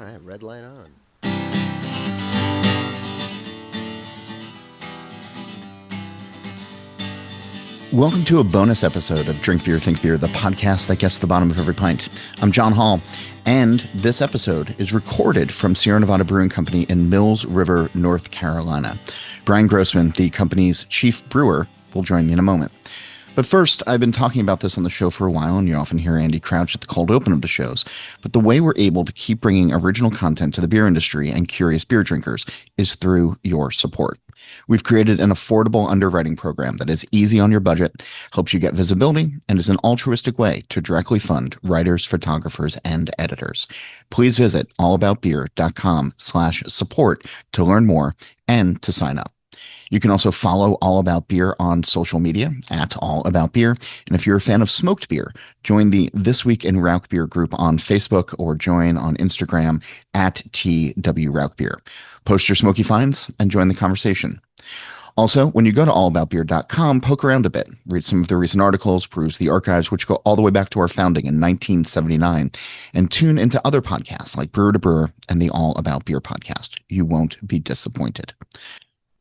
right, red light on. Welcome to a bonus episode of Drink Beer, Think Beer, the podcast that gets to the bottom of every pint. I'm Jon Holl, and this episode is recorded from Sierra Nevada Brewing Company in Mills River, North Carolina. Brian Grossman, the company's chief brewer, will join me in a moment. But first, I've been talking about this on the show for a while, and you often hear Andy Crouch at the cold open of the shows. But the way we're able to keep bringing original content to the beer industry and curious beer drinkers is through your support. We've created an affordable underwriting program that is easy on your budget, helps you get visibility, and is an altruistic way to directly fund writers, photographers, and editors. Please visit allaboutbeer.com/support to learn more and to sign up. You can also follow All About Beer on social media at All About Beer. And if you're a fan of smoked beer, join the This Week in Rauch Beer group on Facebook or join on Instagram at TW Rauch Beer. Post your smoky finds and join the conversation. Also, when you go to allaboutbeer.com, poke around a bit, read some of the recent articles, peruse the archives, which go all the way back to our founding in 1979, and tune into other podcasts like Brewer to Brewer and the All About Beer podcast. You won't be disappointed.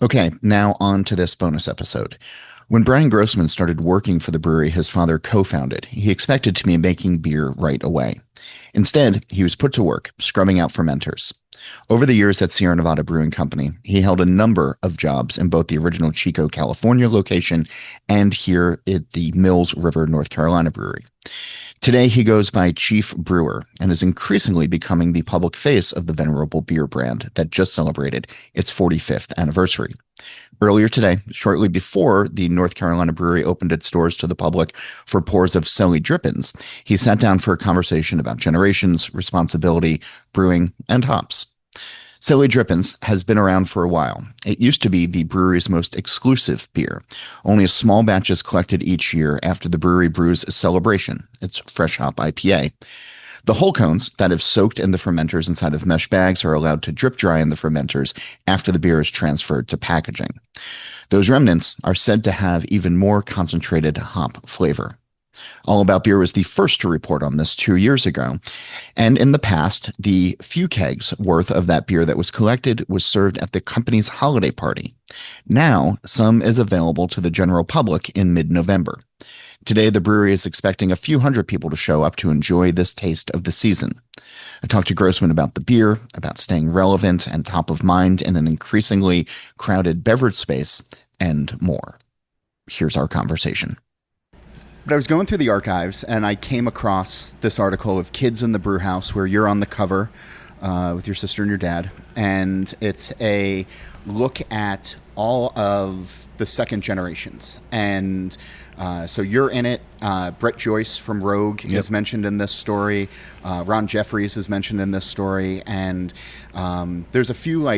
Okay, now on to this bonus episode. When Brian Grossman started working for the brewery his father co-founded, he expected to be making beer right away. Instead, he was put to work scrubbing out fermenters. Over the years at Sierra Nevada Brewing Company, he held a number of jobs in both the original Chico, California location and here at the Mills River, North Carolina brewery. Today, he goes by Chief Brewer and is increasingly becoming the public face of the Venerable beer brand that just celebrated its 45th anniversary. Earlier today, shortly before the North Carolina brewery opened its doors to the public for pours of Celly Drippins, he sat down for a conversation about generations, responsibility, brewing, and hops. Celly Drippins has been around for a while. It used to be the brewery's most exclusive beer. Only a small batch is collected each year after the brewery brews Celebration, its fresh hop IPA. The Holl cones that have soaked in the fermenters inside of mesh bags are allowed to drip dry in the fermenters after the beer is transferred to packaging. Those remnants are said to have even more concentrated hop flavor. All About Beer was the first to report on this 2 years ago, and in the past, the few kegs worth of that beer that was collected was served at the company's holiday party. Now, some is available to the general public in mid-November. Today, the brewery is expecting a few hundred people to show up to enjoy this taste of the season. I talked to Grossman about the beer, about staying relevant and top of mind in an increasingly crowded beverage space, and more. Here's our conversation. But I was going through the archives, and I came across this article of Kids in the Brew House, where you're on the cover with your sister and your dad, and it's a look at all of the second generations. And so you're in it. Brett Joyce from Rogue is mentioned in this story. Ron Jeffries is mentioned in this story, and there's a few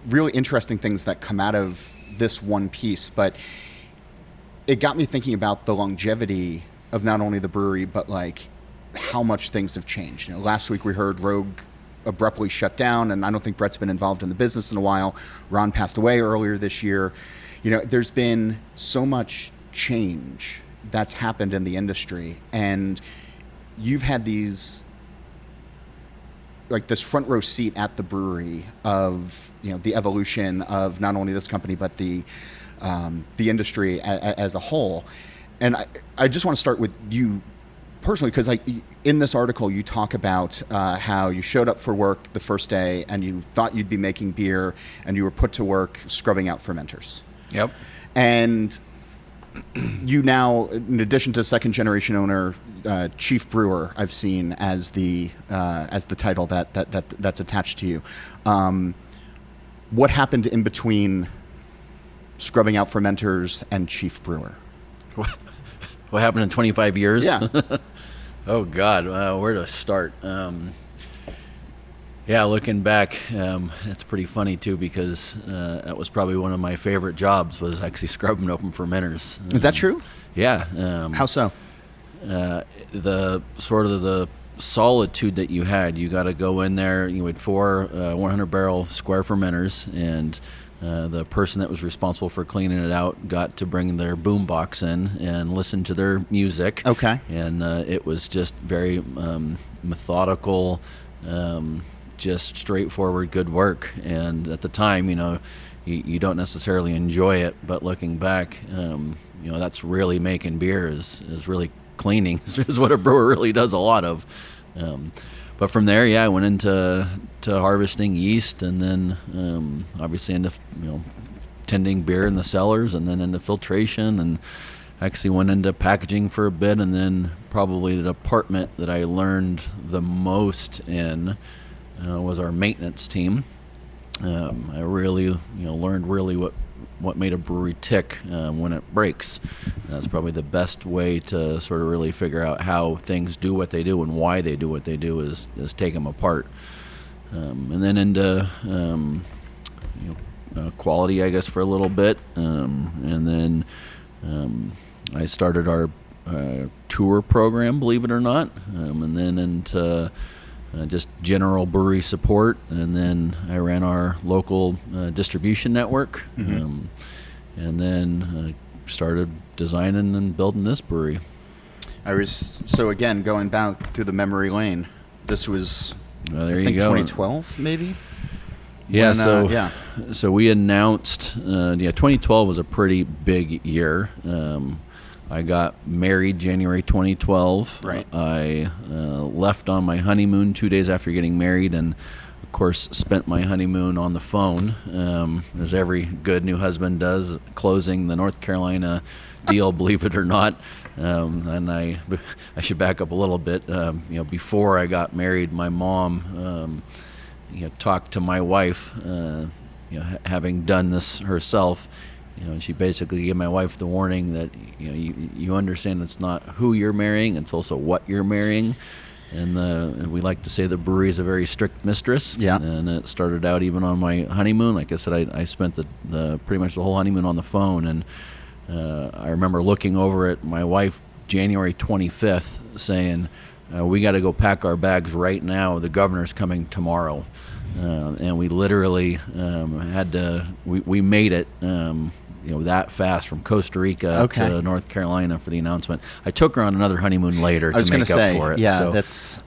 really interesting things that come out of this one piece, but it got me thinking about the longevity of not only the brewery, but how much things have changed. Last week we heard Rogue abruptly shut down, and I don't think Brett's been involved in the business in a while. Ron passed away earlier this year. There's been so much change that's happened in the industry, and you've had this front row seat at the brewery of the evolution of not only this company but the industry as a whole. And I just want to start with you personally, because in this article you talk about how you showed up for work the first day and you thought you'd be making beer, and you were put to work scrubbing out fermenters. Yep. And you now, in addition to second generation owner, chief brewer, I've seen as the title that's attached to you. What happened in between scrubbing out fermenters and chief brewer? What happened in 25 years? Yeah. Oh God, where to start? Yeah, looking back, it's pretty funny too, because that was probably one of my favorite jobs, was actually scrubbing open fermenters. Is that true? Yeah. How so? The sort of the solitude that you had. You got to go in there. You had 4 100-barrel square fermenters, and the person that was responsible for cleaning it out got to bring their boom box in and listen to their music. Okay. And it was just very methodical, just straightforward good work. And at the time, you don't necessarily enjoy it, but looking back, that's really making beer is really cleaning is what a brewer really does a lot of. But from there, I went into harvesting yeast, and then obviously into tending beer in the cellars, and then into filtration, and actually went into packaging for a bit. And then probably the department that I learned the most in was our maintenance team. I really learned really what made a brewery tick when it breaks. That's probably the best way to sort of really figure out how things do what they do and why they do what they do is take them apart. And then into quality, I guess, for a little bit. And then I started our tour program, believe it or not, and then into just general brewery support, and then I ran our local distribution network, and then started designing and building this brewery. So again, going back through the memory lane, this was there I think you go. 2012 maybe. Yeah. When, So we announced. 2012 was a pretty big year. I got married January 2012. Right. I left on my honeymoon 2 days after getting married, and of course spent my honeymoon on the phone, as every good new husband does, closing the North Carolina deal, believe it or not. And I should back up a little bit. Before I got married, my mom talked to my wife, having done this herself. And she basically gave my wife the warning that you understand it's not who you're marrying, it's also what you're marrying. And we like to say the brewery is a very strict mistress. Yeah. And it started out even on my honeymoon. Like I said, I spent the pretty much the whole honeymoon on the phone. And I remember looking over at my wife January 25th saying, we got to go pack our bags right now. The governor's coming tomorrow. And we literally had to, we made it, that fast from Costa Rica to North Carolina for the announcement. I took her on another honeymoon later to make up for it. Yeah, so, that's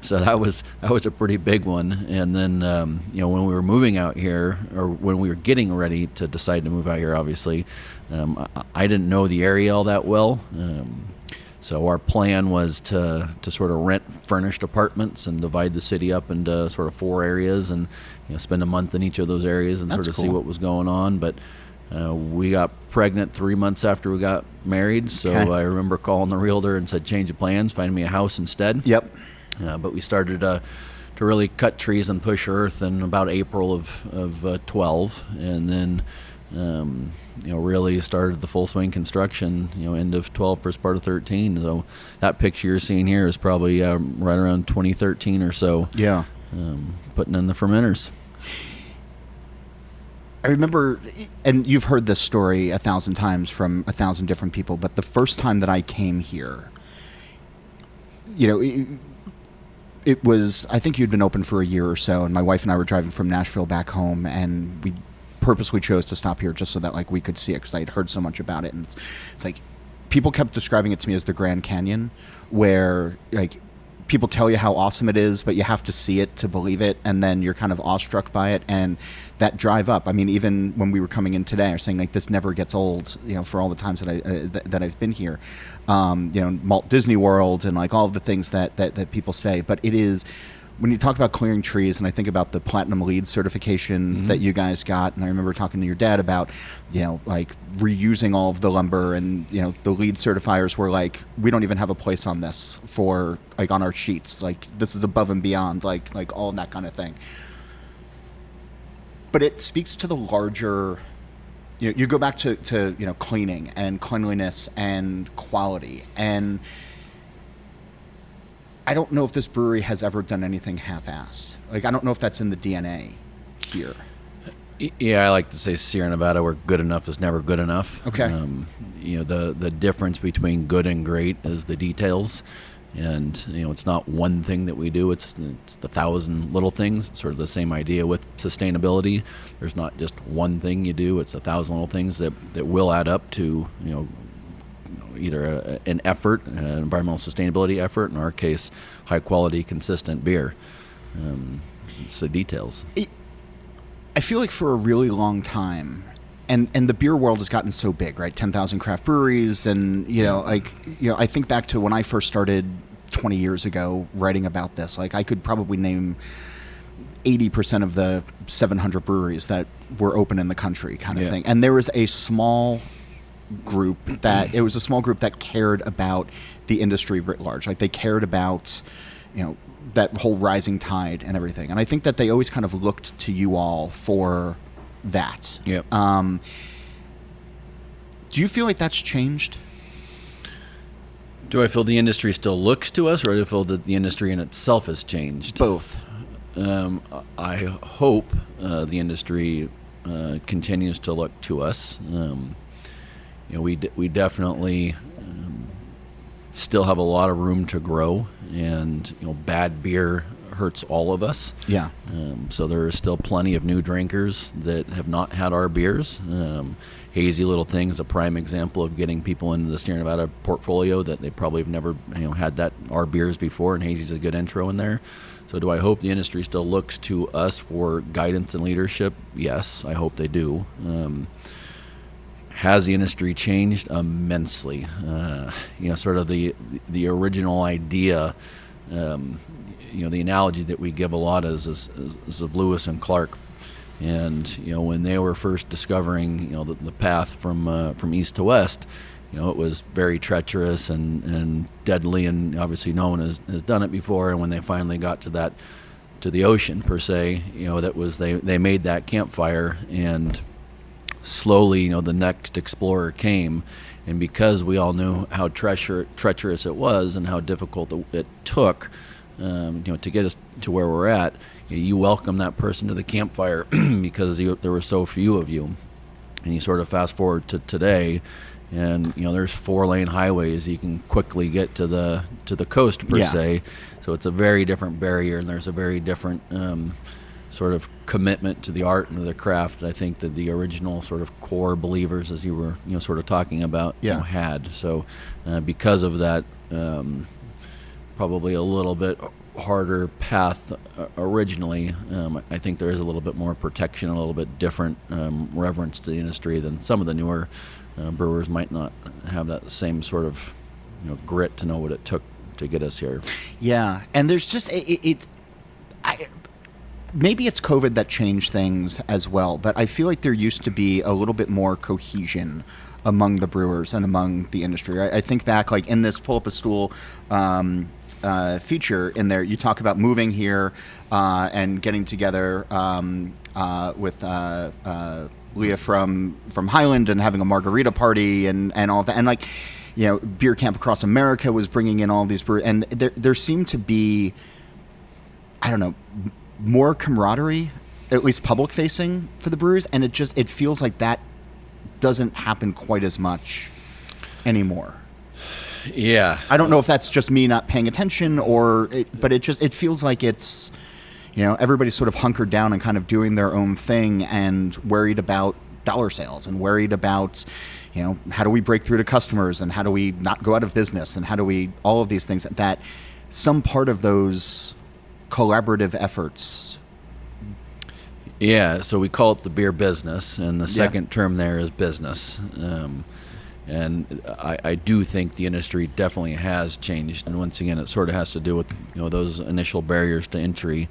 so that was a pretty big one. And then when we were moving out here, or when we were getting ready to decide to move out here, obviously, I didn't know the area all that well. So our plan was to sort of rent furnished apartments and divide the city up into sort of 4 areas, and spend a month in each of those areas and see what was going on. But we got pregnant 3 months after we got married, so I remember calling the realtor and said, change of plans, find me a house instead. Yep. But we started to really cut trees and push earth in about April of 12, and then really started the full swing construction, end of 12, first part of 13. So that picture you're seeing here is probably right around 2013 or so. Yeah. Putting in the fermenters. I remember, and you've heard this story 1,000 times from 1,000 different people, but the first time that I came here, it was, I think you'd been open for a year or so, and my wife and I were driving from Nashville back home, and we purposely chose to stop here just so that we could see it, because I had heard so much about it. And it's like people kept describing it to me as the Grand Canyon, where people tell you how awesome it is, but you have to see it to believe it, and then you're kind of awestruck by it. And that drive up, I mean, even when we were coming in today, I was saying this never gets old, for all the times that I've been here, Malt Disney World and all of the things that people say. But it is, when you talk about clearing trees, and I think about the Platinum LEED certification that you guys got, and I remember talking to your dad about, reusing all of the lumber, and, the LEED certifiers were like, we don't even have a place on this for, on our sheets. This is above and beyond, all that kind of thing. But it speaks to the larger, you go back to cleaning and cleanliness and quality, and I don't know if this brewery has ever done anything half-assed. I don't know if that's in the DNA here. Yeah, I like to say Sierra Nevada, where good enough is never good enough. Okay. The difference between good and great is the details. And, it's not one thing that we do. It's the 1,000 little things. It's sort of the same idea with sustainability. There's not just one thing you do. It's 1,000 little things that will add up to, either an effort, an environmental sustainability effort, in our case, high quality, consistent beer. It's the details. I feel like for a really long time, and the beer world has gotten so big, right? 10,000 craft breweries, and I think back to when I first started 20 years ago writing about this. Like, I could probably name 80% of the 700 breweries that were open in the country, kind of thing. And there was a small group that cared about the industry writ large. Like, they cared about, that whole rising tide and everything. And I think that they always kind of looked to you all for that. Yep. Do you feel like that's changed? Do I feel the industry still looks to us, or do I feel that the industry in itself has changed? Both. I hope the industry continues to look to us. We definitely still have a lot of room to grow, and bad beer hurts all of us. Yeah. So there are still plenty of new drinkers that have not had our beers. Hazy Little Thing is a prime example of getting people into the Sierra Nevada portfolio that they probably have never had our beers before, and Hazy's a good intro in there. So do I hope the industry still looks to us for guidance and leadership? Yes, I hope they do. Has the industry changed? Immensely. Sort of the original idea, the analogy that we give a lot is of Lewis and Clark. And when they were first discovering the path from east to west, it was very treacherous and deadly, and obviously no one has done it before. And when they finally got to the ocean per se, they made that campfire, and slowly the next explorer came. And because we all knew how treacherous it was and how difficult it took to get us to where we're at, you welcome that person to the campfire because there were so few of you. And you sort of fast forward to today, and there's 4-lane highways. You can quickly get to the coast per se. So it's a very different barrier, and there's a very different sort of commitment to the art and to the craft. I think that the original sort of core believers, as you were sort of talking about, had. So because of that, probably a little bit harder path originally. I think there is a little bit more protection, a little bit different reverence to the industry than some of the newer brewers might not have that same sort of grit to know what it took to get us here. Yeah, and there's just maybe it's COVID that changed things as well, but I feel like there used to be a little bit more cohesion among the brewers and among the industry. I think back, like in this Pull Up a Stool feature in there, you talk about moving here and getting together with Leah from Highland and having a margarita party and all that. And like, Beer Camp Across America was bringing in all these brewers, and there seemed to be, I don't know, more camaraderie, at least public facing, for the brewers. And it feels like that doesn't happen quite as much anymore. Yeah. I don't know if that's just me not paying attention but it feels like it's, everybody's sort of hunkered down and kind of doing their own thing and worried about dollar sales and worried about, how do we break through to customers and how do we not go out of business and how do we, all of these things that some part of those collaborative efforts. Yeah. So we call it the beer business, and the second term there is business. And I do think the industry definitely has changed. And once again, it sort of has to do with those initial barriers to entry.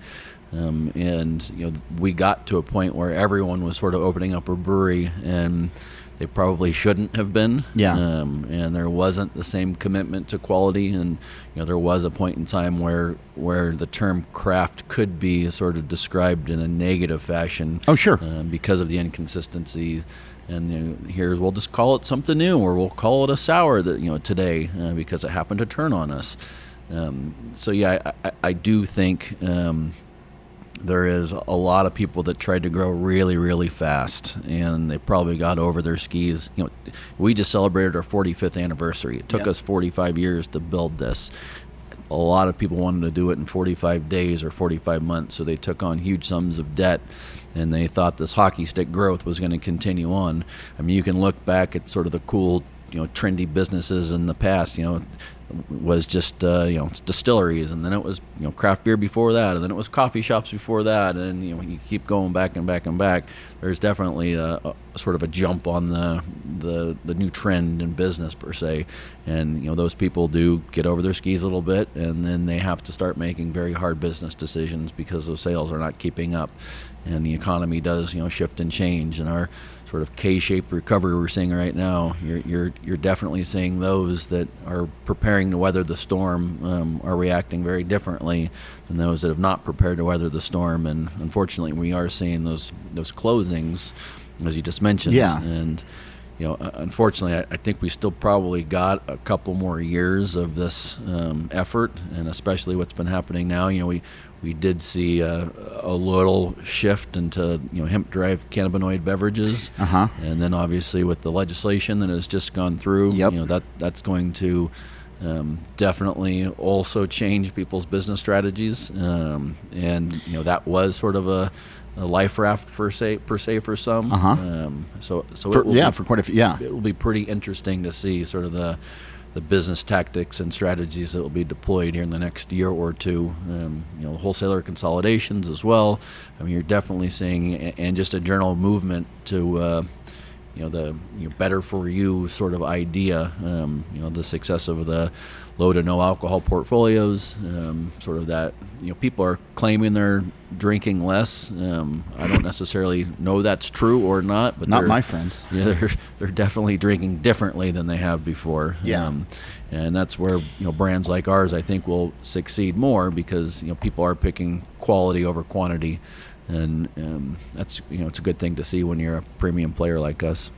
And we got to a point where everyone was sort of opening up a brewery, and they probably shouldn't have been. Yeah. And there wasn't the same commitment to quality. And there was a point in time where the term craft could be sort of described in a negative fashion. Oh, sure. Because of the inconsistency. And we'll just call it something new, or we'll call it a sour that today because it happened to turn on us. So yeah, I do think there is a lot of people that tried to grow really, really fast, and they probably got over their skis. We just celebrated our 45th anniversary. It took us 45 years to build this. A lot of people wanted to do it in 45 days or 45 months, so they took on huge sums of debt, and they thought this hockey stick growth was going to continue on. I mean, you can look back at sort of the cool, trendy businesses in the past. was just distilleries, and then it was craft beer before that, and then it was coffee shops before that, and you keep going back and back and back. There's definitely a sort of a jump on the new trend in business per se, and those people do get over their skis a little bit, and then they have to start making very hard business decisions because those sales are not keeping up, and the economy does shift and change, and our sort of K-shaped recovery we're seeing right now, you're definitely seeing those that are preparing to weather the storm are reacting very differently than those that have not prepared to weather the storm. And unfortunately, we are seeing those closings, as you just mentioned. Yeah. And unfortunately, I think we still probably got a couple more years of this effort, and especially what's been happening now. We did see a little shift into hemp-derived cannabinoid beverages, and then obviously with the legislation that has just gone through, that's going to definitely also change people's business strategies, and that was sort of a life raft per se for some. So it will for quite a few. It will be pretty interesting to see sort of the business tactics and strategies that will be deployed here in the next year or two. Wholesaler consolidations as well. I mean, you're definitely seeing, and just a general movement to the better for you sort of idea. The success of the low to no alcohol portfolios, sort of that people are claiming they're drinking less. I don't necessarily know that's true or not, but not my friends. They're definitely drinking differently than they have before. And that's where brands like ours, I think, will succeed more, because people are picking quality over quantity, and that's it's a good thing to see when you're a premium player like us.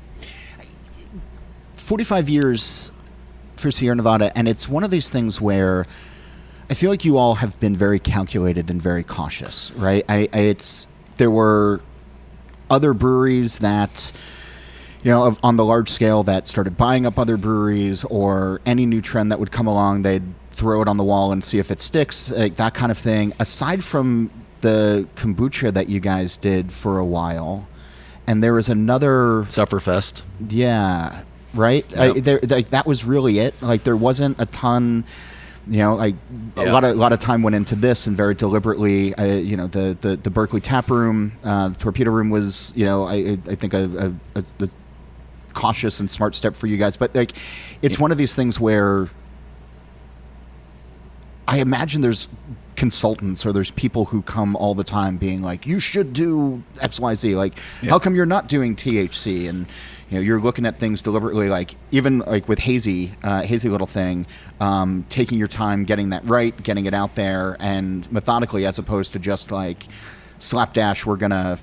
45 years for Sierra Nevada, and it's one of these things where I feel like you all have been very calculated and very cautious, right? There were other breweries that, on the large scale, that started buying up other breweries, or any new trend that would come along, they'd throw it on the wall and see if it sticks, like that kind of thing. Aside from the kombucha that you guys did for a while, and there was another Sufferfest. Yeah. Right? Yep. That was really it. Like, there wasn't a ton, a lot of time went into this, and very deliberately, the Berkeley tap room, torpedo room was, I think a cautious and smart step for you guys. But it's one of these things where I imagine there's consultants, or there's people who come all the time being like, you should do XYZ. Like, how come you're not doing THC? And you're looking at things deliberately, like even like with hazy little thing, taking your time, getting that right, getting it out there, and methodically, as opposed to just like slapdash. We're gonna,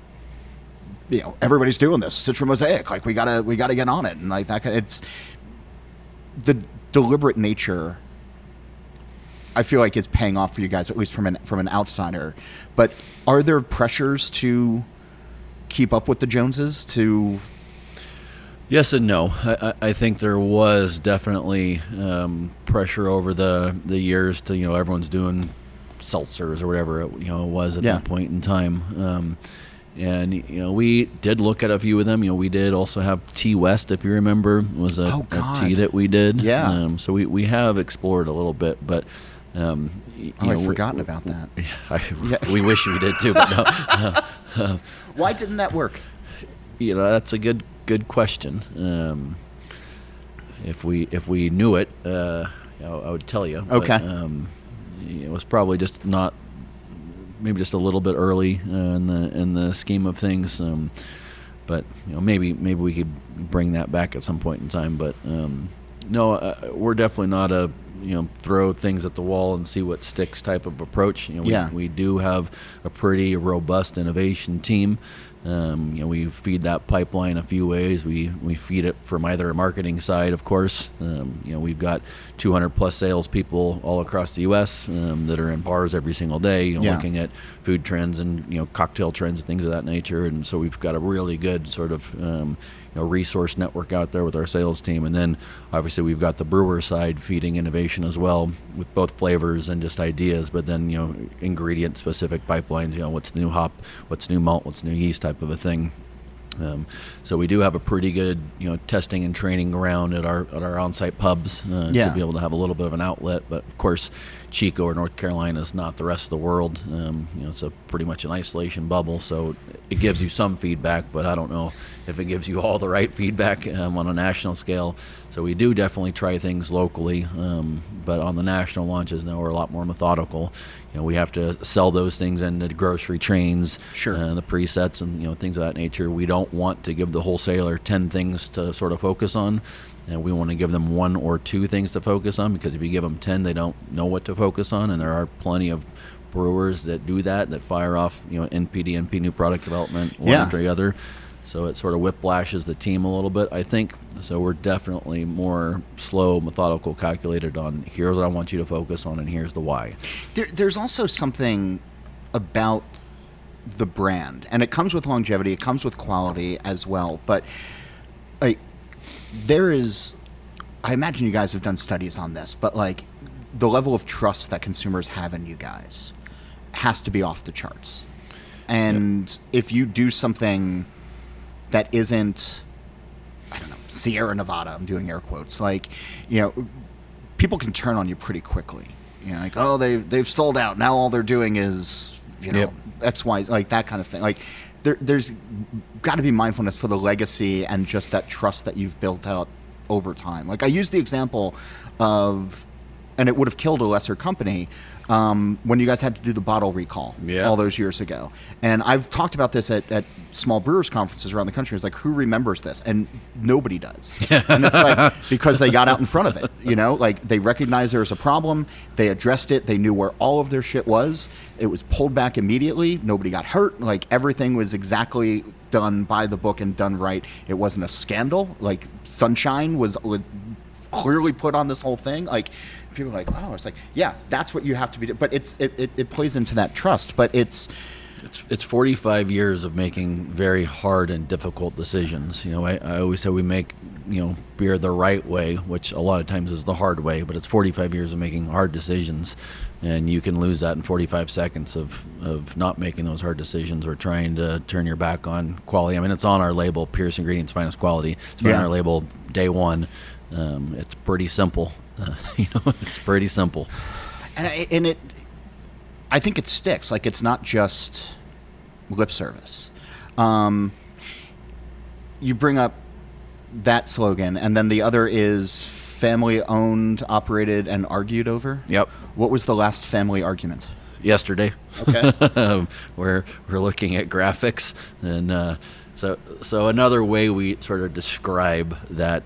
everybody's doing this Citra Mosaic. Like we gotta get on it, and like that. It's the deliberate nature. I feel like it's paying off for you guys, at least from an outsider. But are there pressures to keep up with the Joneses? Yes and no. I think there was definitely pressure over the years to, everyone's doing seltzers or whatever it was at that point in time. And we did look at a few of them. We did also have Tea West, if you remember, was a tea that we did. Yeah. So we have explored a little bit, but I'd forgotten about that. We wish we did too, but no. Why didn't that work? That's a good question. If we knew it, I would tell you. Okay. But, it was probably just not, maybe just a little bit early in the scheme of things. But maybe we could bring that back at some point in time. But no, we're definitely not a throw things at the wall and see what sticks type of approach. We do have a pretty robust innovation team. We feed that pipeline a few ways. We feed it from either a marketing side, of course. We've got 200 plus salespeople all across the U.S. That are in bars every single day, looking at food trends and cocktail trends and things of that nature. And so we've got a really good sort of resource network out there with our sales team. And then obviously we've got the brewer side feeding innovation as well, with both flavors and just ideas, but then ingredient specific pipelines, what's the new hop, what's new malt, what's new yeast type of a thing. So we do have a pretty good, testing and training ground at our on-site pubs to be able to have a little bit of an outlet. But of course, Chico or North Carolina is not the rest of the world. It's a pretty much an isolation bubble, so it gives you some feedback, but I don't know if it gives you all the right feedback on a national scale. So we do definitely try things locally, but on the national launches now we're a lot more methodical. We have to sell those things into grocery chains, the presets and things of that nature. We don't want to give the wholesaler 10 things to sort of focus on. And we want to give them 1 or 2 things to focus on, because if you give them 10, they don't know what to focus on. And there are plenty of brewers that do that fire off, NPD, NP, new product development, one after the other. So it sort of whiplashes the team a little bit, I think. So we're definitely more slow, methodical, calculated on here's what I want you to focus on and here's the why. There's also something about the brand, and it comes with longevity, it comes with quality as well. But there is, I imagine you guys have done studies on this, but the level of trust that consumers have in you guys has to be off the charts. And if you do something that isn't, I don't know, Sierra Nevada, I'm doing air quotes, people can turn on you pretty quickly. They've sold out. Now all they're doing is, X, Y, that kind of thing. There's got to be mindfulness for the legacy and just that trust that you've built out over time. I used the example of, and it would have killed a lesser company, when you guys had to do the bottle recall all those years ago. And I've talked about this at small brewers conferences around the country. It's who remembers this? And nobody does. And it's because they got out in front of it, they recognized there was a problem, they addressed it, they knew where all of their shit was, it was pulled back immediately, nobody got hurt, everything was exactly done by the book and done right. It wasn't a scandal, sunshine was clearly put on this whole thing. People are oh, it's that's what you have to be. But it plays into that trust. But it's 45 years of making very hard and difficult decisions. I always say we make beer the right way, which a lot of times is the hard way. But it's 45 years of making hard decisions, and you can lose that in 45 seconds of not making those hard decisions or trying to turn your back on quality. I mean, it's on our label, Pierce Ingredients Finest Quality. It's on our label day one. It's pretty simple. It's pretty simple. And I think it sticks. It's not just lip service. You bring up that slogan, and then the other is family owned, operated, and argued over. Yep. What was the last family argument? Yesterday. Okay. We're looking at graphics, and so another way we sort of describe that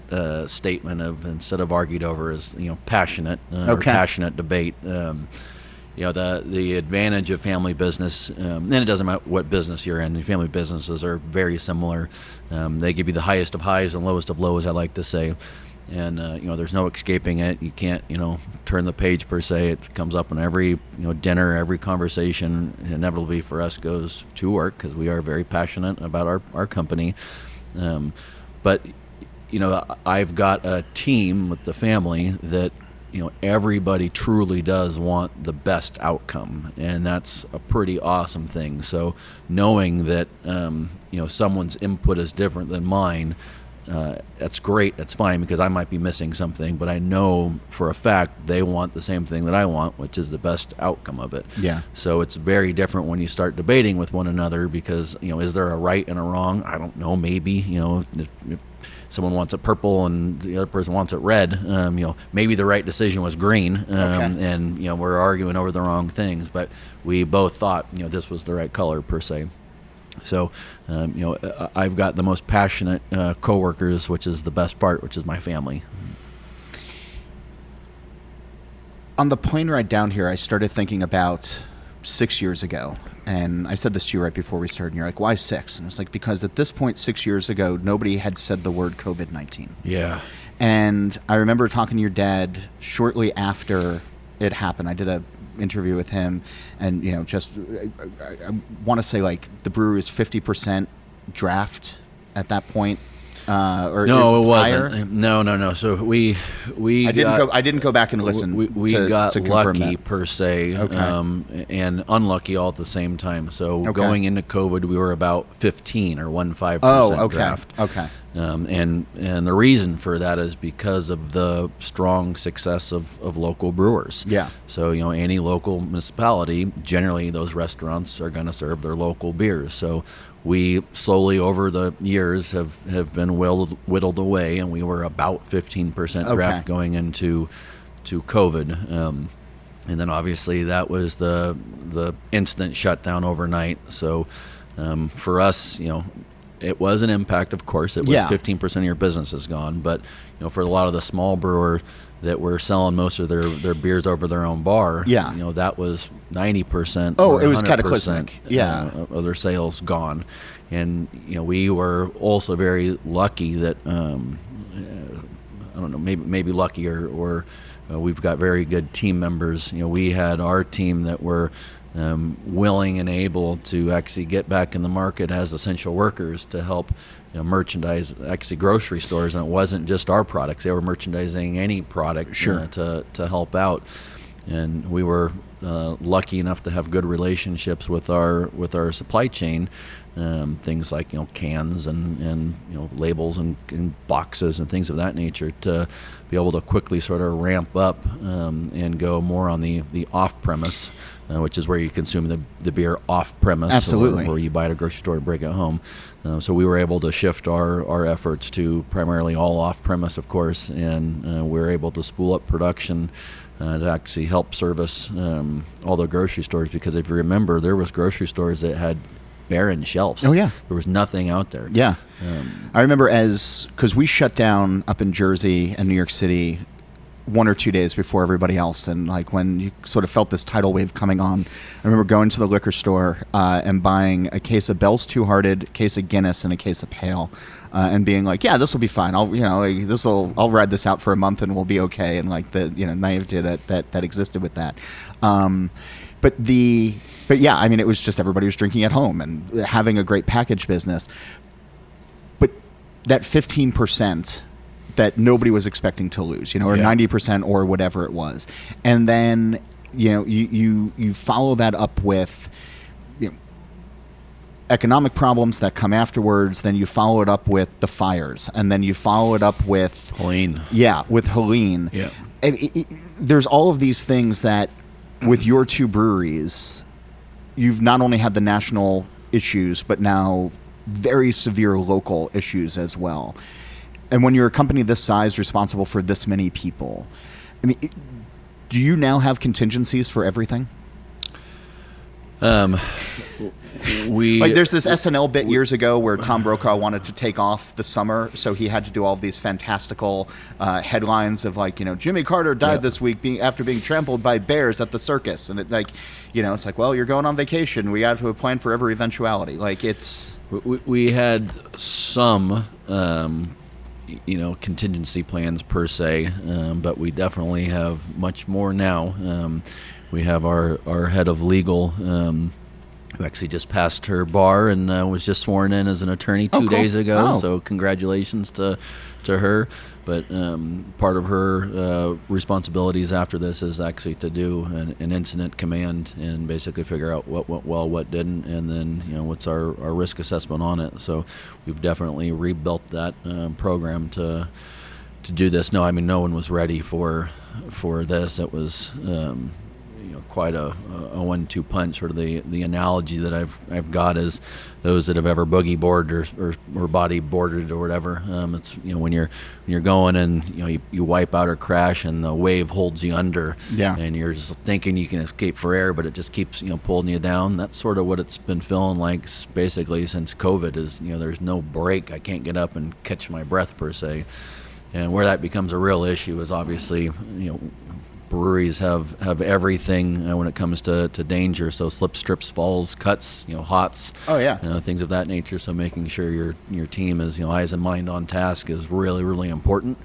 statement of, instead of argued over, is passionate or passionate debate. The advantage of family business, and it doesn't matter what business you're in. Family businesses are very similar. They give you the highest of highs and lowest of lows, I like to say. And there's no escaping it. You can't turn the page per se. It comes up in every dinner, every conversation. Inevitably for us goes to work, because we are very passionate about our company. But I've got a team with the family that everybody truly does want the best outcome, and that's a pretty awesome thing. So knowing that someone's input is different than mine, that's great, that's fine, because I might be missing something, but I know for a fact they want the same thing that I want, which is the best outcome of it. Yeah. So it's very different when you start debating with one another, because is there a right and a wrong? I don't know, maybe if someone wants it purple and the other person wants it red, maybe the right decision was green, and we're arguing over the wrong things, but we both thought this was the right color per se. So, I've got the most passionate coworkers, which is the best part, which is my family. On the plane ride down here, I started thinking about 6 years ago, and I said this to you right before we started, and you're like, why 6? And it's because at this point 6 years ago, nobody had said the word COVID-19. Yeah. And I remember talking to your dad shortly after it happened. I did a interview with him, and I want to say the brewery was 50% draft at that point. or No, is it higher? wasn't. No. So we I didn't go back and listen. We got lucky per se, and unlucky all at the same time. So going into COVID, we were about 15 or 15% draft. Okay. And the reason for that is because of the strong success of local brewers. Yeah. So any local municipality, generally those restaurants are going to serve their local beers. So we slowly over the years have been whittled away, and we were about 15% draft going into COVID. And then obviously that was the instant shutdown overnight. So for us, it was an impact, of course. It was 15% of your business is gone. But for a lot of the small brewers that were selling most of their beers over their own bar, that was 90%. Oh, it was cataclysmic. Of their sales gone. And we were also very lucky that I don't know, maybe lucky or we've got very good team members. We had our team that were willing and able to actually get back in the market as essential workers to help merchandise actually grocery stores, and it wasn't just our products. They were merchandising any product to help out, and we were lucky enough to have good relationships with our supply chain, things like cans and labels and boxes and things of that nature, to be able to quickly sort of ramp up and go more on the off-premise, which is where you consume the beer off-premise. Absolutely. Or you buy at a grocery store to break at home. So we were able to shift our efforts to primarily all off-premise, of course, and we were able to spool up production to actually help service all the grocery stores, because if you remember, there was grocery stores that had barren shelves. Oh, yeah. There was nothing out there. Yeah. I remember because we shut down up in Jersey and New York City 1 or 2 days before everybody else, and like when you sort of felt this tidal wave coming on, I remember going to the liquor store and buying a case of Bell's Two Hearted, a case of Guinness, and a case of Pale, and being like, yeah, this will be fine. I'll ride this out for a month and we'll be okay. And like the naivety that existed with that. But yeah, I mean, it was just everybody was drinking at home and having a great package business. But that 15% that nobody was expecting to lose, or 90% or whatever it was. And then, you follow that up with economic problems that come afterwards. Then you follow it up with the fires, and then you follow it up with Helene. Yeah, with Helene. Yeah. There's all of these things that with your two breweries, you've not only had the national issues, but now very severe local issues as well. And when you're a company this size, responsible for this many people, I mean, do you now have contingencies for everything? There's this SNL bit years ago where Tom Brokaw wanted to take off the summer, so he had to do all of these fantastical headlines of Jimmy Carter died this week after being trampled by bears at the circus, and it's like, well, you're going on vacation. We have to plan for every eventuality. We had some contingency plans per se, but we definitely have much more now. We have our head of legal, who actually just passed her bar and was just sworn in as an attorney 2 days ago. So congratulations to her. But part of her responsibilities after this is actually to do an incident command and basically figure out what went well, what didn't, and then what's our risk assessment on it. So we've definitely rebuilt that program to do this. No, I mean, no one was ready for this. It was quite a 1-2 punch. Sort of the analogy that I've got is those that have ever boogie boarded or body boarded or whatever. It's when you're going and you wipe out or crash and the wave holds you under, and you're just thinking you can escape for air, but it just keeps pulling you down. That's sort of what it's been feeling like basically since COVID. Is there's no break. I can't get up and catch my breath per se, and where that becomes a real issue is obviously breweries have everything when it comes to danger. So slip, strips, falls, cuts, hots. Oh yeah. Things of that nature. So making sure your team is eyes and mind on task is really, really important.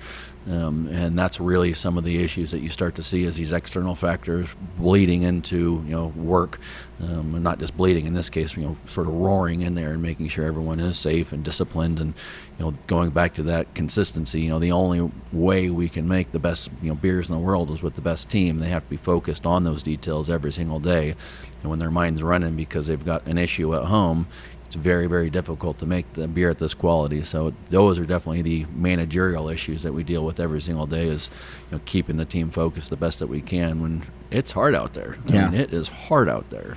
And that's really some of the issues that you start to see as these external factors bleeding into work, and not just bleeding in this case, sort of roaring in there and making sure everyone is safe and disciplined, and going back to that consistency. The only way we can make the best beers in the world is with the best team. They have to be focused on those details every single day, and when their mind's running because they've got an issue at home, it's very, very difficult to make the beer at this quality. So those are definitely the managerial issues that we deal with every single day, is keeping the team focused the best that we can when it's hard out there. I mean, it is hard out there.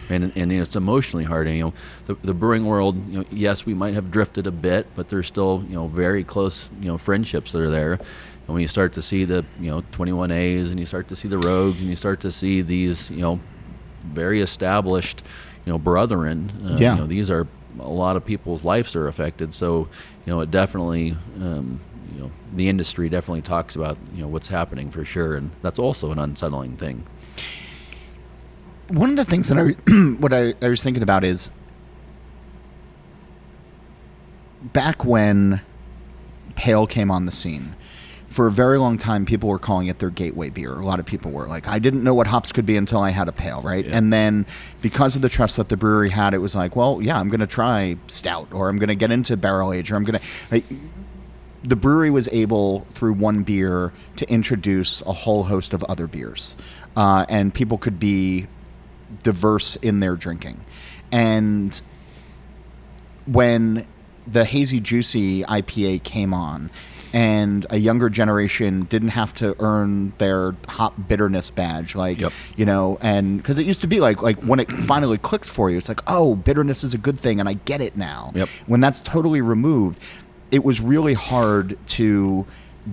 And it's emotionally hard. And, the brewing world, yes, we might have drifted a bit, but there's still, very close, friendships that are there. And when you start to see the, 21As, and you start to see the Rogues, and you start to see these, very established, brethren, these are, a lot of people's lives are affected. So, it definitely, the industry definitely talks about, what's happening for sure. And that's also an unsettling thing. One of the things that I was thinking about is, back when Pale came on the scene, for a very long time, people were calling it their gateway beer. A lot of people were like, I didn't know what hops could be until I had a Pale, right? Yeah. And then because of the trust that the brewery had, it was like, well, yeah, I'm going to try stout, or I'm going to get into barrel age, or I'm going to... The brewery was able, through one beer, to introduce a whole host of other beers. And people could be diverse in their drinking. And when the Hazy Juicy IPA came on, and a younger generation didn't have to earn their hop bitterness badge, and because it used to be like when it finally clicked for you, it's like, oh, bitterness is a good thing, and I get it now. Yep. When that's totally removed, it was really hard to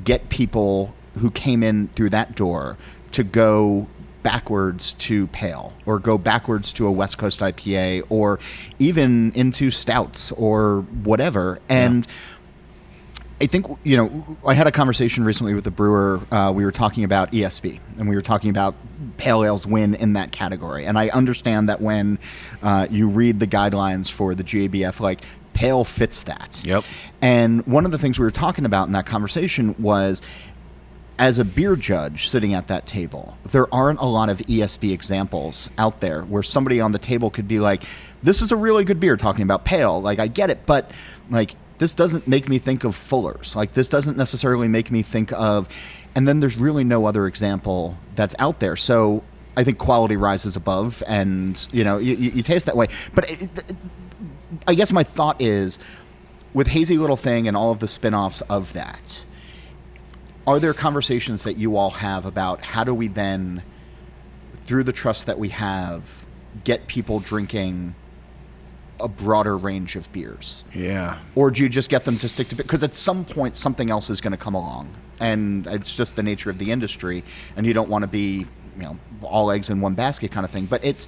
get people who came in through that door to go backwards to Pale, or go backwards to a West Coast IPA, or even into stouts or whatever. And I think, I had a conversation recently with a brewer. We were talking about ESB, and we were talking about Pale Ales win in that category. And I understand that when you read the guidelines for the GABF, Pale fits that. Yep. And one of the things we were talking about in that conversation was, as a beer judge sitting at that table, there aren't a lot of ESB examples out there where somebody on the table could be like, this is a really good beer, talking about Pale. I get it, but this doesn't make me think of Fuller's. This doesn't necessarily make me think of, and then there's really no other example that's out there. So I think quality rises above, and you taste that way. But I guess my thought is, with Hazy Little Thing and all of the spin-offs of that, are there conversations that you all have about how do we then, through the trust that we have, get people drinking a broader range of beers? Yeah. Or do you just get them to stick to, because at some point something else is going to come along, and it's just the nature of the industry, and you don't want to be, all eggs in one basket kind of thing. But it's...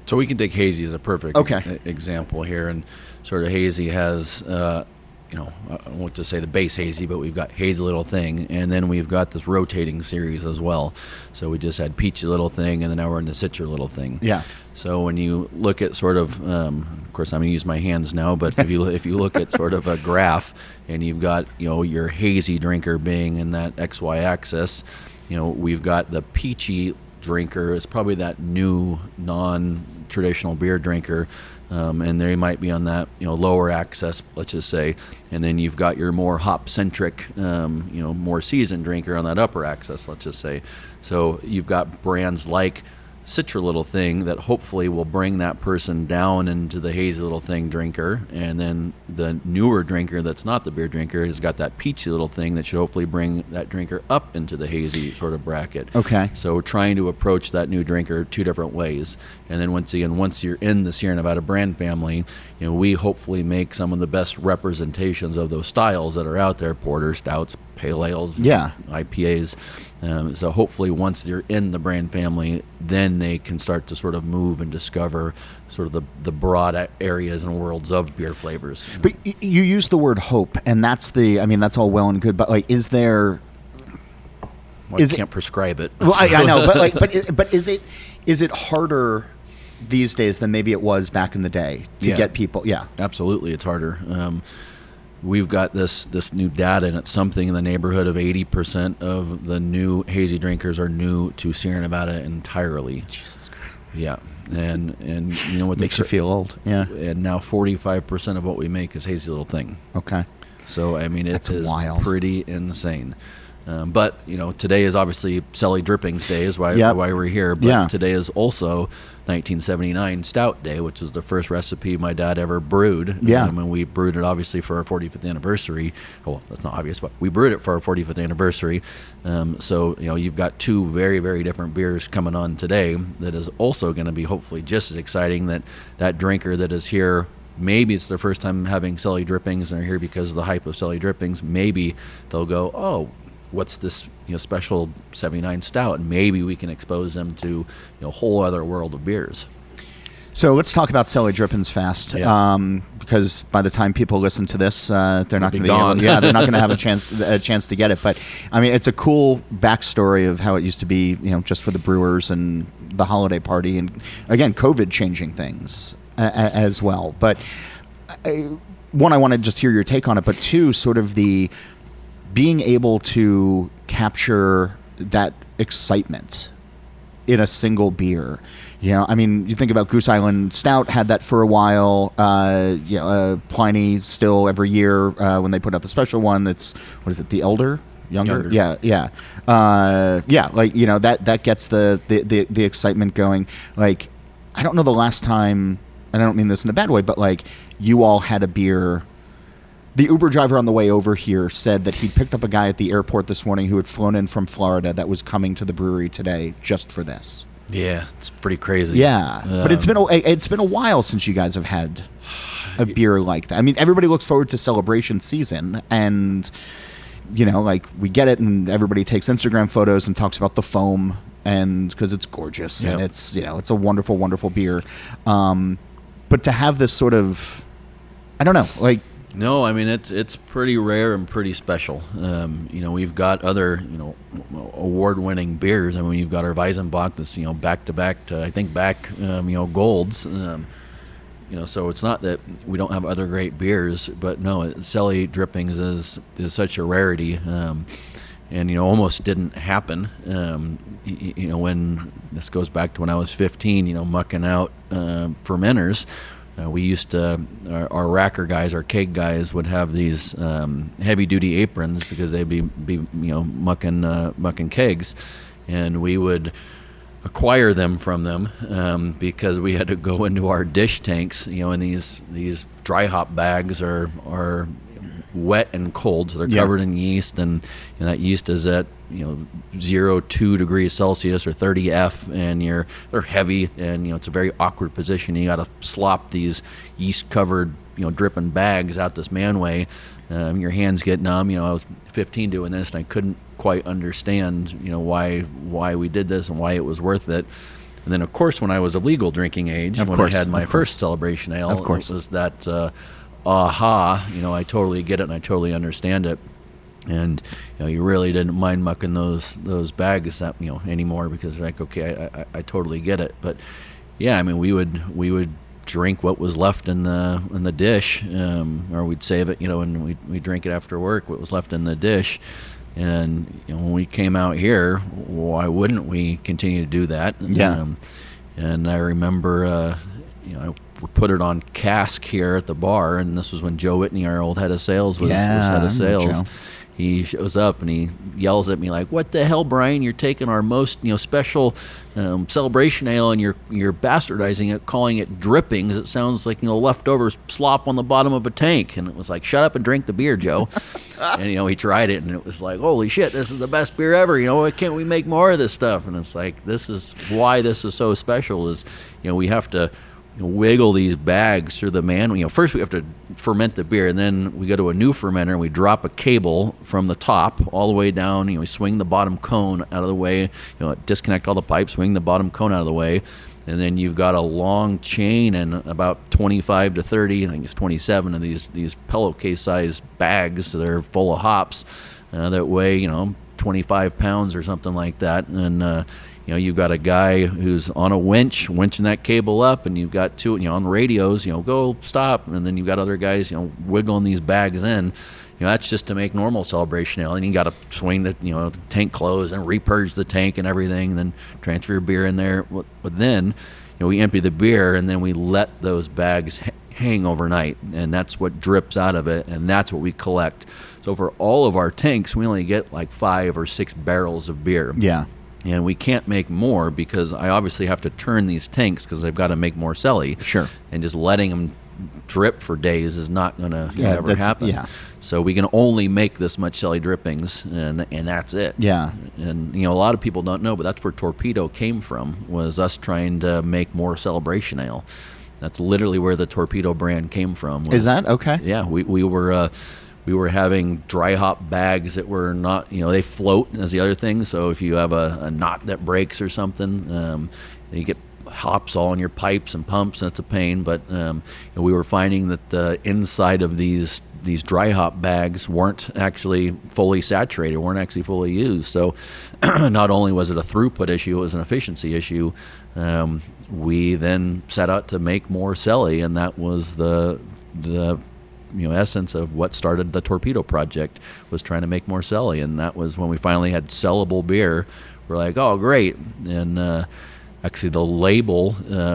So we can take Hazy as a perfect example here, and sort of Hazy has... I want to say the base Hazy, but we've got Hazy Little Thing, and then we've got this rotating series as well. So we just had Peachy Little Thing, and then now we're in the Citra Little Thing. Yeah. So when you look at sort of course I'm going to use my hands now, but if you look at sort of a graph, and you've got your hazy drinker being in that XY axis, we've got the peachy drinker is probably that new non-traditional beer drinker. And they might be on that lower axis, let's just say, and then you've got your more hop-centric, more seasoned drinker on that upper axis, let's just say. So you've got brands like Citra Little Thing that hopefully will bring that person down into the Hazy Little Thing drinker, and then the newer drinker that's not the beer drinker has got that Peachy Little Thing that should hopefully bring that drinker up into the hazy sort of bracket. Okay. So trying to approach that new drinker two different ways, and then once you're in the Sierra Nevada brand family, we hopefully make some of the best representations of those styles that are out there: porter, stouts, pale ales, IPAs. So hopefully once you're in the brand family, then they can start to sort of move and discover sort of the broad areas and worlds of beer flavors. But you use the word hope, and that's all well and good, but is there... Well, I can't prescribe it. Well, so. I know, but is it harder these days than maybe it was back in the day to get people? Yeah, absolutely, it's harder. we've got this new data, and it's something in the neighborhood of 80% of the new hazy drinkers are new to Sierra Nevada entirely. Jesus Christ. Yeah. And you know what makes you feel old. Yeah. And now 45% of what we make is hazy little thing. Okay. So I mean, That's is wild. pretty insane. But you know, today is obviously Celly Drippins Day, is why we're here. But today is also 1979 Stout Day, which is the first recipe my dad ever brewed. Yeah. And we brewed it obviously for our 45th anniversary. Well, that's not obvious, but we brewed it for our 45th anniversary. So you know, you've got two very, very different beers coming on today that is also going to be hopefully just as exciting. That drinker that is here, maybe it's their first time having Celly Drippins and they're here because of the hype of Celly Drippins. Maybe they'll go, oh, what's this special 79 stout, and maybe we can expose them to a whole other world of beers. So let's talk about Celly Drippins fast, because by the time people listen to this, they're not going to be able, they're not going to have a chance to get it. But I mean, it's a cool backstory of how it used to be, just for the brewers and the holiday party, and again, COVID changing things as well. But one, I want to just hear your take on it, but two, sort of the being able to capture that excitement in a single beer. I mean, you think about Goose Island Stout had that for a while. Pliny still every year when they put out the special one, it's, what is it, the Elder? Younger? Yeah. That gets the excitement going. Like, I don't know the last time, and I don't mean this in a bad way, but like, you all had a beer. The Uber driver on the way over here said that he'd picked up a guy at the airport this morning who had flown in from Florida that was coming to the brewery today just for this. Yeah, it's pretty crazy. Yeah, but it's been a while since you guys have had a beer like that. I mean, everybody looks forward to celebration season, and like, we get it, and everybody takes Instagram photos and talks about the foam, and because it's gorgeous and it's it's a wonderful, wonderful beer. But to have this sort of, I don't know, like. No, I mean, it's pretty rare and pretty special. We've got other, award-winning beers. I mean, you've got our Weizenbock that's, back-to-back to, I think, golds. So it's not that we don't have other great beers, but no, Celly Drippins is such a rarity. And, almost didn't happen. When this goes back to when I was 15, mucking out fermenters. We used to, our racker guys, our keg guys would have these heavy-duty aprons because they'd be mucking kegs, and we would acquire them from them because we had to go into our dish tanks, and these dry hop bags are wet and cold, so they're covered in yeast, and that yeast is at 0.2 degrees Celsius or 30 F, and they're heavy, and it's a very awkward position. You got to slop these yeast covered dripping bags out this manway. Your hands get numb. I was 15 doing this, and I couldn't quite understand why we did this and why it was worth it. And then, of course, when I was of legal drinking age, I had my first celebration ale, it was that aha, I totally get it and I totally understand it. And you really didn't mind mucking those bags that anymore, because like, okay, I totally get it. But yeah, I mean, we would drink what was left in the dish, or we'd save it, and we'd drink it after work, what was left in the dish. And when we came out here, why wouldn't we continue to do that? And I remember I put it on cask here at the bar, and this was when Joe Whitney, our old head of sales, was head of sales. Joe. He shows up and he yells at me like, "What the hell, Brian? You're taking our most special celebration ale and you're bastardizing it, calling it drippings. It sounds like leftover slop on the bottom of a tank." And it was like, "Shut up and drink the beer, Joe." And he tried it, and it was like, "Holy shit, this is the best beer ever. Why can't we make more of this stuff?" And it's like, this is why this is so special. Is we have to wiggle these bags through the first we have to ferment the beer, and then we go to a new fermenter and we drop a cable from the top all the way down. We swing the bottom cone out of the way, disconnect all the pipes, swing the bottom cone out of the way, and then you've got a long chain and about 25 to 30, I think it's 27 of these pillowcase sized bags that are full of hops that weigh 25 pounds or something like that. And you've got a guy who's on a winch, winching that cable up, and you've got two, on the radios, go stop, and then you've got other guys, wiggling these bags in. That's just to make normal celebration ale, and you got to swing the tank closed and repurge the tank and everything, and then transfer your beer in there. But then, we empty the beer, and then we let those bags hang overnight, and that's what drips out of it, and that's what we collect. So for all of our tanks, we only get like 5 or 6 barrels of beer. Yeah. And we can't make more because I obviously have to turn these tanks because I've got to make more Celly. Sure. And just letting them drip for days is not going to ever happen. Yeah. So we can only make this much Celly Drippins, and that's it. Yeah. And a lot of people don't know, but that's where Torpedo came from, was us trying to make more celebration ale. That's literally where the Torpedo brand came from. Is that okay? Yeah, we were having dry hop bags that were not, they float as the other thing. So if you have a knot that breaks or something, you get hops all in your pipes and pumps, and it's a pain. But we were finding that the inside of these dry hop bags weren't actually fully saturated, weren't actually fully used. So not only was it a throughput issue, it was an efficiency issue. We then set out to make more Celly, and that was the essence of what started the Torpedo project, was trying to make more Celly. And that was when we finally had sellable beer. We're like, oh, great. And actually the label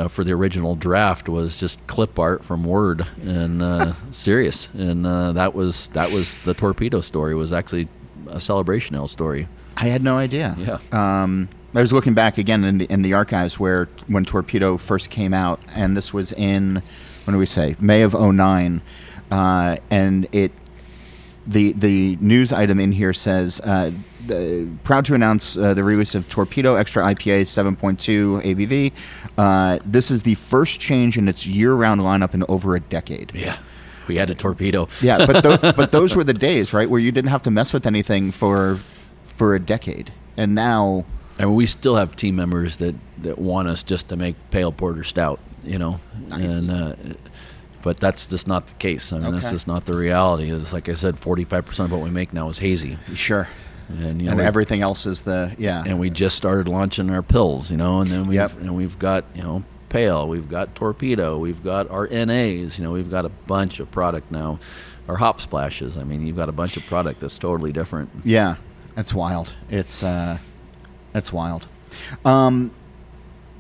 for the original draft was just clip art from Word and Sirius. And that was the Torpedo story, was actually a celebration ale story. I had no idea. Yeah. I was looking back again in the archives when Torpedo first came out, and this was in, when do we say, May of 2009, and the news item in here says, proud to announce the release of Torpedo Extra IPA 7.2 ABV. This is the first change in its year-round lineup in over a decade. Yeah. We had a Torpedo. Yeah, but those were the days, right, where you didn't have to mess with anything for a decade. And now... And we still have team members that want us just to make pale porter stout, and but that's just not the case. I mean, that's just not the reality. It's like I said, 45% of what we make now is hazy. Sure. And everything else is And we just started launching our pills, and then we've got pale, we've got Torpedo, we've got our NAs, we've got a bunch of product now. Our hop splashes. I mean, you've got a bunch of product that's totally different. Yeah, that's wild. That's wild. In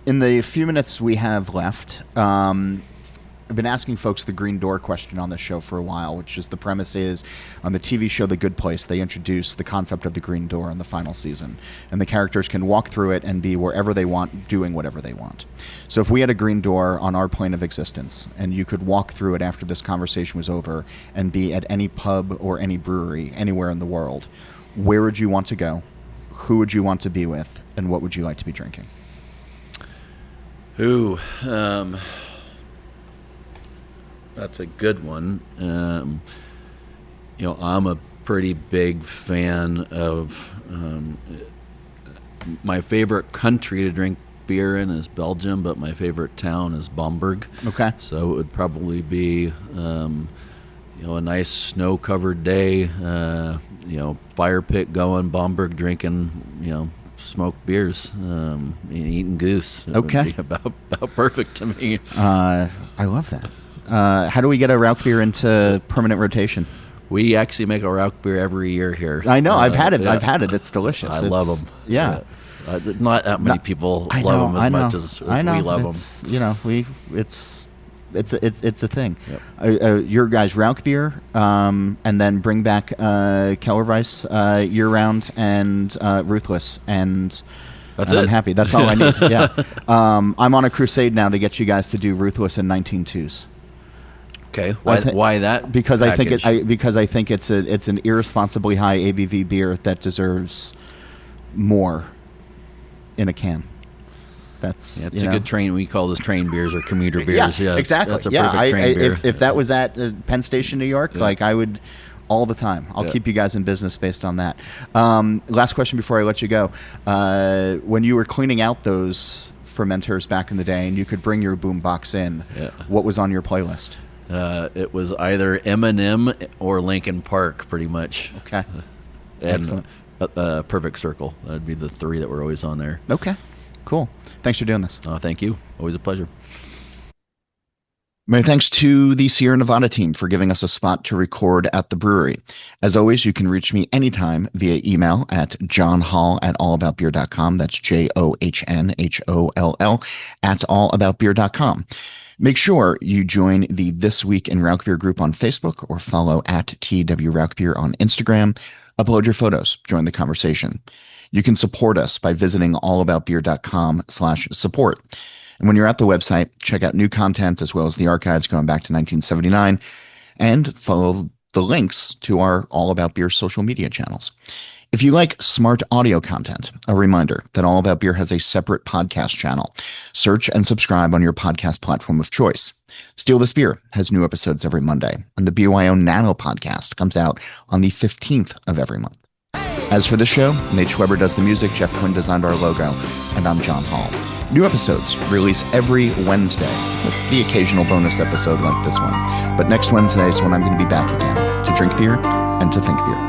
the few minutes we have left, I've been asking folks the green door question on the show for a while, which is, the premise is, on the TV show The Good Place, they introduce the concept of the green door in the final season. And the characters can walk through it and be wherever they want, doing whatever they want. So if we had a green door on our plane of existence, and you could walk through it after this conversation was over and be at any pub or any brewery anywhere in the world, where would you want to go? Who would you want to be with? And what would you like to be drinking? Ooh, that's a good one. I'm a pretty big fan of, my favorite country to drink beer in is Belgium, but my favorite town is Bamberg. Okay. So it would probably be, a nice snow-covered day, fire pit going, Bamberg, drinking, smoked beers, and eating goose. It okay. would be about perfect to me. I love that. How do we get a Rauch beer into permanent rotation? We actually make a Rauch beer every year here. I know. I've had it. Yeah. I've had it. It's delicious. I love them. Yeah. Not that many people love them as much as we love them. It's a thing. Yep. Your guys' Rauch beer, and then bring back Kellerweiss year round, and Ruthless, and that's it. I'm happy. That's all I need. Yeah. I'm on a crusade now to get you guys to do Ruthless in 19.2s. Okay. Why that? Because package? I think it's an irresponsibly high ABV beer that deserves more in a can. That's it's a good train. We call those train beers or commuter beers. Yeah, exactly. That's a perfect train beer. If that was at Penn Station, New York, I would all the time. I'll keep you guys in business based on that. Last question before I let you go. When you were cleaning out those fermenters back in the day, and you could bring your boombox in, what was on your playlist? It was either Eminem or Linkin Park, pretty much. Okay. And Perfect Circle. That'd be the three that were always on there. Okay. Cool. Thanks for doing this. Thank you. Always a pleasure. Many thanks to the Sierra Nevada team for giving us a spot to record at the brewery. As always, you can reach me anytime via email at johnholl@allaboutbeer.com. That's JOHNHOLL at allaboutbeer.com. Make sure you join the This Week in Rauk Beer group on Facebook or follow at TW Rauk Beer on Instagram. Upload your photos. Join the conversation. You can support us by visiting allaboutbeer.com/support. And when you're at the website, check out new content as well as the archives going back to 1979 and follow the links to our All About Beer social media channels. If you like smart audio content, a reminder that All About Beer has a separate podcast channel. Search and subscribe on your podcast platform of choice. Steal This Beer has new episodes every Monday, and the BYO Nano podcast comes out on the 15th of every month. As for this show, Nate Schweber does the music, Jeff Quinn designed our logo, and I'm Jon Hall. New episodes release every Wednesday, with the occasional bonus episode like this one. But next Wednesday is when I'm going to be back again to drink beer and to think beer.